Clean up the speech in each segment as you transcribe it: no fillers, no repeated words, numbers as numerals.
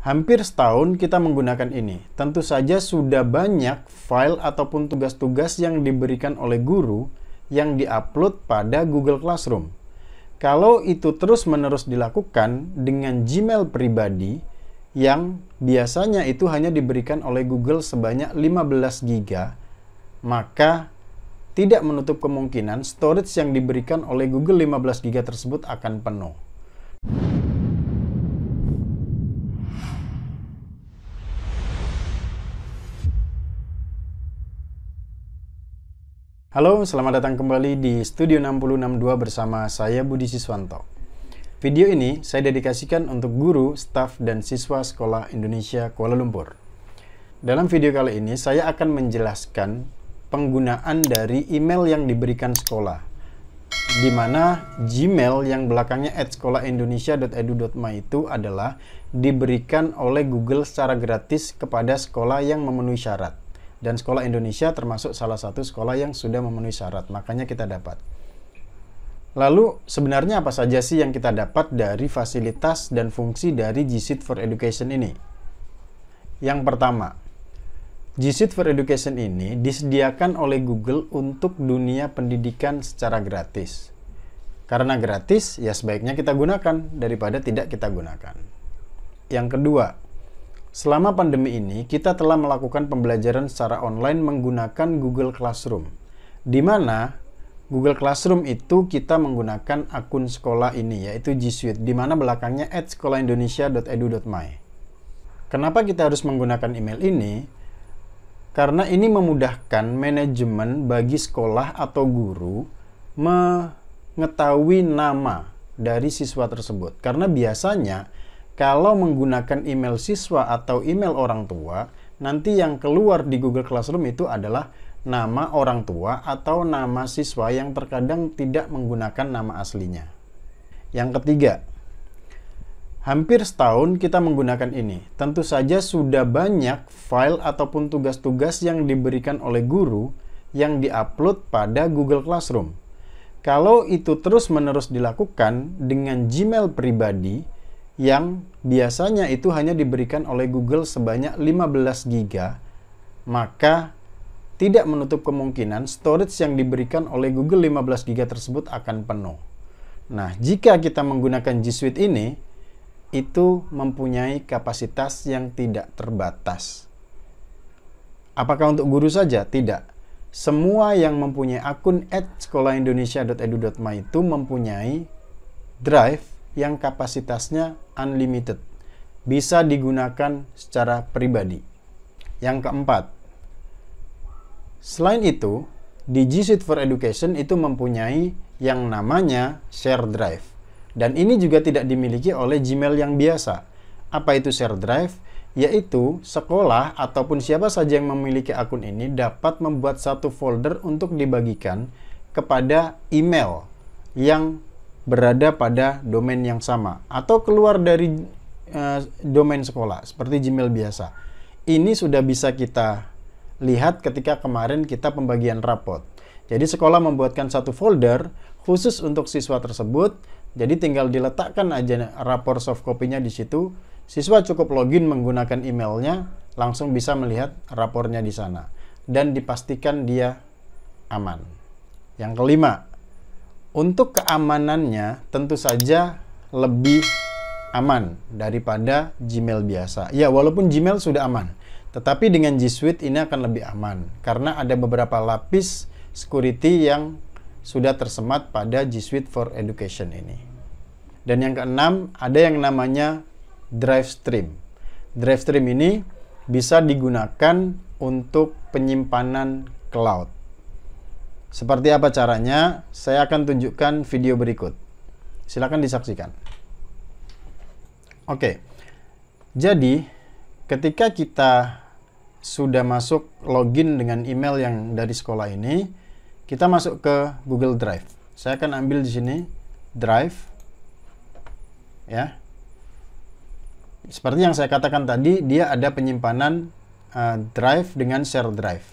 Hampir setahun kita menggunakan ini. Tentu saja sudah banyak file ataupun tugas-tugas yang diberikan oleh guru yang diupload pada Google Classroom. Kalau itu terus-menerus dilakukan dengan Gmail pribadi yang biasanya itu hanya diberikan oleh Google sebanyak 15 GB, maka tidak menutup kemungkinan storage yang diberikan oleh Google 15 GB tersebut akan penuh. Halo, selamat datang kembali di Studio 6062 bersama saya Budi Siswanto. Video ini saya dedikasikan untuk guru, staf, dan siswa Sekolah Indonesia Kuala Lumpur. Dalam video kali ini saya akan menjelaskan penggunaan dari email yang diberikan sekolah, di mana Gmail yang belakangnya @sekolahindonesia.edu.my itu adalah diberikan oleh Google secara gratis kepada sekolah yang memenuhi syarat. Dan Sekolah Indonesia termasuk salah satu sekolah yang sudah memenuhi syarat, makanya kita dapat. Lalu, sebenarnya apa saja sih yang kita dapat dari fasilitas dan fungsi dari G Suite for Education ini? Yang pertama, G Suite for Education ini disediakan oleh Google untuk dunia pendidikan secara gratis. Karena gratis, ya sebaiknya kita gunakan daripada tidak kita gunakan. Yang kedua, selama pandemi ini, kita telah melakukan pembelajaran secara online menggunakan Google Classroom, di mana Google Classroom itu kita menggunakan akun sekolah ini, yaitu G Suite, di mana belakangnya @sekolahindonesia.edu.my. Kenapa kita harus menggunakan email ini? Karena ini memudahkan manajemen bagi sekolah atau guru mengetahui nama dari siswa tersebut. Karena biasanya kalau menggunakan email siswa atau email orang tua, nanti yang keluar di Google Classroom itu adalah nama orang tua atau nama siswa yang terkadang tidak menggunakan nama aslinya. Yang ketiga, hampir setahun kita menggunakan ini. Tentu saja sudah banyak file ataupun tugas-tugas yang diberikan oleh guru yang diupload pada Google Classroom. Kalau itu terus-menerus dilakukan dengan Gmail pribadi, yang biasanya itu hanya diberikan oleh Google sebanyak 15 GB, maka tidak menutup kemungkinan storage yang diberikan oleh Google 15 GB tersebut akan penuh. Nah, jika kita menggunakan G Suite ini, itu mempunyai kapasitas yang tidak terbatas. Apakah untuk guru saja? Tidak. Semua yang mempunyai akun @sekolahindonesia.edu.my itu mempunyai drive yang kapasitasnya unlimited, bisa digunakan secara pribadi. Yang keempat, selain itu, di G Suite for Education itu mempunyai yang namanya share drive. Dan ini juga tidak dimiliki oleh Gmail yang biasa. Apa itu share drive? Yaitu sekolah ataupun siapa saja yang memiliki akun ini dapat membuat satu folder untuk dibagikan kepada email yang berada pada domain yang sama atau keluar dari domain sekolah seperti Gmail biasa. Ini sudah bisa kita lihat ketika kemarin kita pembagian rapot. Jadi sekolah membuatkan satu folder khusus untuk siswa tersebut. Jadi tinggal diletakkan aja rapor soft copy-nya di situ. Siswa cukup login menggunakan emailnya, langsung bisa melihat rapornya di sana dan dipastikan dia aman. Yang kelima, untuk keamanannya tentu saja lebih aman daripada Gmail biasa. Ya, walaupun Gmail sudah aman, tetapi dengan G Suite ini akan lebih aman karena ada beberapa lapis security yang sudah tersemat pada G Suite for Education ini. Dan yang keenam, ada yang namanya Drive Stream. Drive Stream ini bisa digunakan untuk penyimpanan cloud. Seperti apa caranya? Saya akan tunjukkan video berikut. Silakan disaksikan. Oke. Jadi, ketika kita sudah masuk login dengan email yang dari sekolah ini, kita masuk ke Google Drive. Saya akan ambil di sini Drive. Ya. Seperti yang saya katakan tadi, dia ada penyimpanan Drive dengan Share Drive.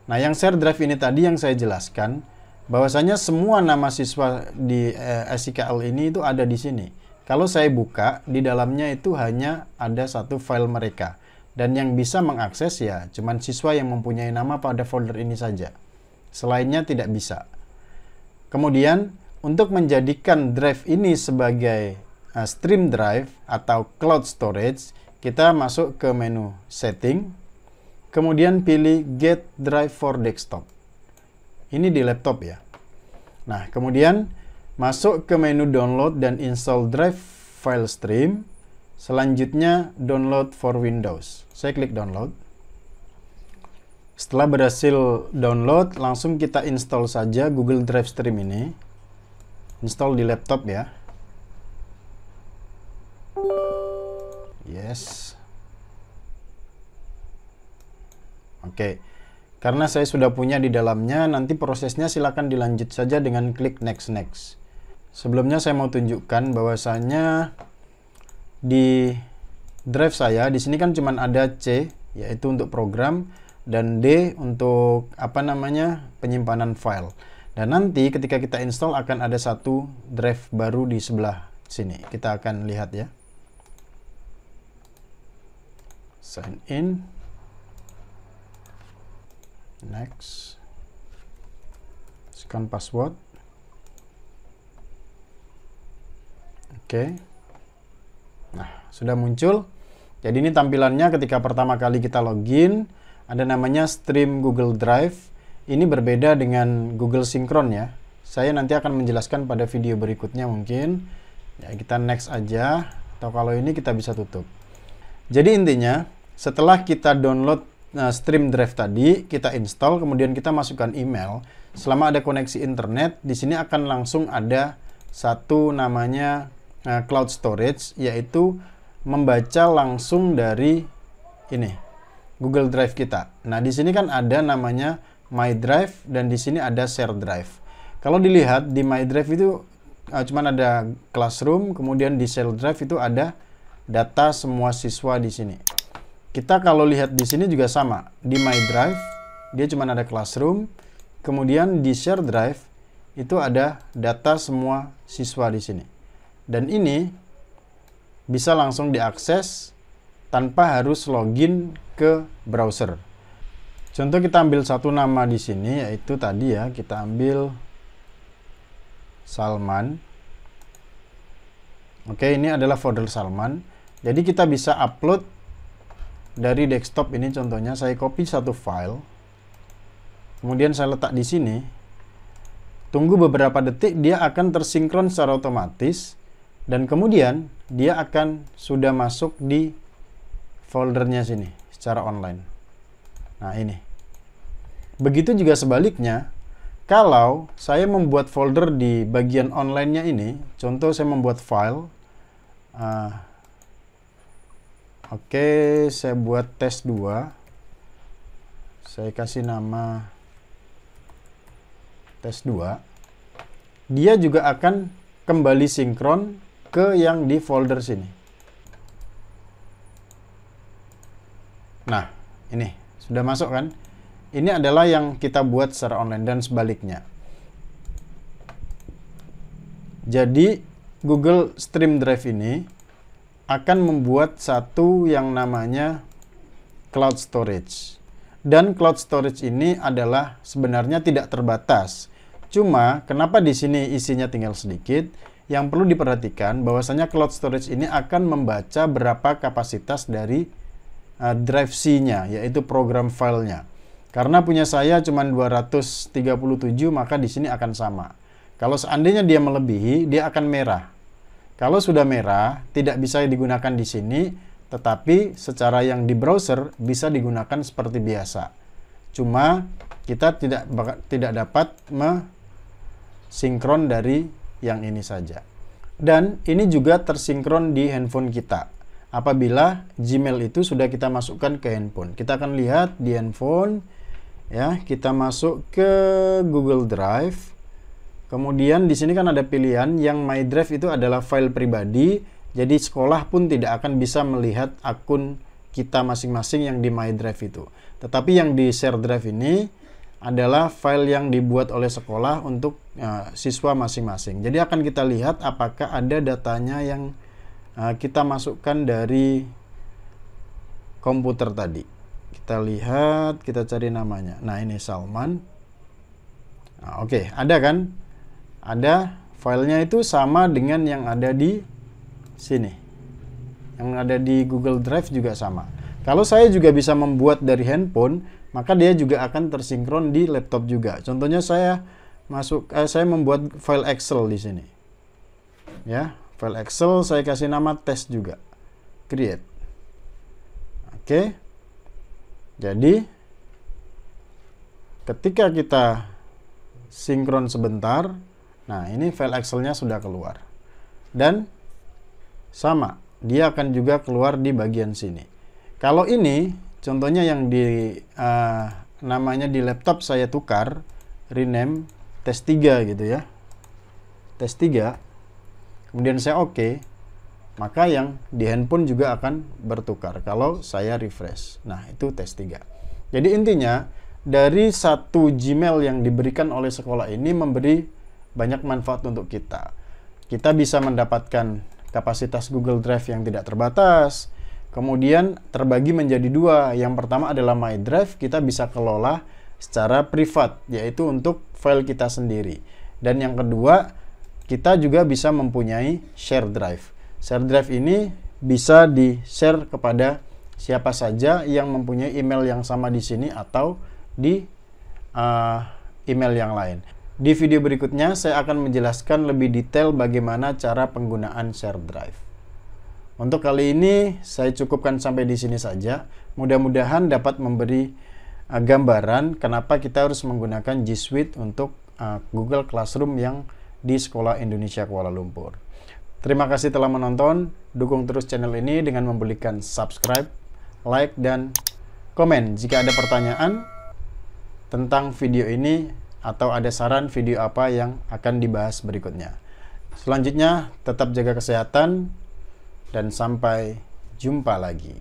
Nah, yang share drive ini tadi yang saya jelaskan, bahwasanya semua nama siswa di SIKL ini itu ada di sini. Kalau saya buka, di dalamnya itu hanya ada satu file mereka. Dan yang bisa mengakses ya cuman siswa yang mempunyai nama pada folder ini saja. Selainnya tidak bisa. Kemudian untuk menjadikan drive ini sebagai stream drive atau cloud storage, kita masuk ke menu setting, kemudian pilih get drive for desktop. Ini di laptop ya. Nah, kemudian masuk ke menu download dan install drive file stream. Selanjutnya download for Windows. Saya klik download. Setelah berhasil download, langsung kita install saja Google Drive Stream ini. Install di laptop ya. Yes. Oke. Karena saya sudah punya di dalamnya, nanti prosesnya silakan dilanjut saja dengan klik next. Sebelumnya saya mau tunjukkan bahwasanya di drive saya di sini kan cuma ada C, yaitu untuk program, dan D untuk penyimpanan file. Dan nanti ketika kita install akan ada satu drive baru di sebelah sini. Kita akan lihat ya. Sign in. Next. Scan password. Oke. Nah, sudah muncul. Jadi ini tampilannya ketika pertama kali kita login, ada namanya Stream Google Drive. Ini berbeda dengan Google Synchron ya. Saya nanti akan menjelaskan pada video berikutnya mungkin. Ya, kita next aja, atau kalau ini kita bisa tutup. Jadi intinya, setelah kita download Stream Drive tadi, kita install, kemudian kita masukkan email. Selama ada koneksi internet, di sini akan langsung ada satu namanya cloud storage, yaitu membaca langsung dari ini Google Drive kita. Nah, di sini kan ada namanya My Drive dan di sini ada Share Drive. Kalau dilihat di My Drive itu cuman ada Classroom, kemudian di Share Drive itu ada data semua siswa di sini. Kita kalau lihat di sini juga sama. Di My Drive dia cuman ada Classroom, kemudian di Share Drive itu ada data semua siswa di sini. Dan ini bisa langsung diakses tanpa harus login ke browser. Contoh kita ambil satu nama di sini, yaitu tadi ya, kita ambil Salman. Oke, ini adalah folder Salman. Jadi kita bisa upload dari desktop ini, contohnya saya copy satu file. Kemudian saya letak di sini. Tunggu beberapa detik, dia akan tersinkron secara otomatis. Dan kemudian dia akan sudah masuk di foldernya sini secara online. Nah, ini. Begitu juga sebaliknya, kalau saya membuat folder di bagian online-nya ini, contoh saya membuat file. Oke, saya buat tes 2. Saya kasih nama tes 2. Dia juga akan kembali sinkron ke yang di folder sini. Nah, ini sudah masuk kan? Ini adalah yang kita buat secara online dan sebaliknya. Jadi Google Stream Drive ini akan membuat satu yang namanya cloud storage. Dan cloud storage ini adalah sebenarnya tidak terbatas. Cuma kenapa di sini isinya tinggal sedikit? Yang perlu diperhatikan bahwasanya cloud storage ini akan membaca berapa kapasitas dari drive C-nya, yaitu program filenya. Karena punya saya cuma 237, maka di sini akan sama. Kalau seandainya dia melebihi, dia akan merah. Kalau sudah merah, tidak bisa digunakan di sini, tetapi secara yang di browser bisa digunakan seperti biasa. Cuma kita tidak dapat sinkron dari yang ini saja. Dan ini juga tersinkron di handphone kita. Apabila Gmail itu sudah kita masukkan ke handphone. Kita akan lihat di handphone ya, kita masuk ke Google Drive. Kemudian di sini kan ada pilihan yang My Drive itu adalah file pribadi. Jadi sekolah pun tidak akan bisa melihat akun kita masing-masing yang di My Drive itu. Tetapi yang di Share Drive ini adalah file yang dibuat oleh sekolah untuk siswa masing-masing. Jadi akan kita lihat apakah ada datanya yang kita masukkan dari komputer tadi. Kita lihat, kita cari namanya. Nah, ini Salman. Nah, oke, ada kan? Ada, filenya itu sama dengan yang ada di sini. Yang ada di Google Drive juga sama. Kalau saya juga bisa membuat dari handphone, maka dia juga akan tersinkron di laptop juga. Contohnya saya membuat file Excel di sini. Ya, file Excel saya kasih nama test juga. Create. Oke. Jadi ketika kita sinkron sebentar, nah ini file Excel-nya sudah keluar. Dan sama, dia akan juga keluar di bagian sini. Kalau ini contohnya yang di namanya di laptop saya tukar, rename test 3 gitu ya. Test 3. Kemudian saya oke, maka yang di handphone juga akan bertukar kalau saya refresh. Nah, itu tes 3. Jadi intinya, dari satu Gmail yang diberikan oleh sekolah ini memberi banyak manfaat untuk kita. Kita bisa mendapatkan kapasitas Google Drive yang tidak terbatas, kemudian terbagi menjadi 2. Yang pertama adalah My Drive, kita bisa kelola secara privat, yaitu untuk file kita sendiri. Dan yang kedua, kita juga bisa mempunyai share drive. Share drive ini bisa di-share kepada siapa saja yang mempunyai email yang sama di sini atau di email yang lain. Di video berikutnya saya akan menjelaskan lebih detail bagaimana cara penggunaan share drive. Untuk kali ini saya cukupkan sampai di sini saja. Mudah-mudahan dapat memberi gambaran kenapa kita harus menggunakan G Suite untuk Google Classroom yang di Sekolah Indonesia Kuala Lumpur. Terima kasih telah menonton. Dukung terus channel ini dengan memberikan subscribe, like, dan komen jika ada pertanyaan tentang video ini atau ada saran video apa yang akan dibahas berikutnya. Selanjutnya, tetap jaga kesehatan dan sampai jumpa lagi.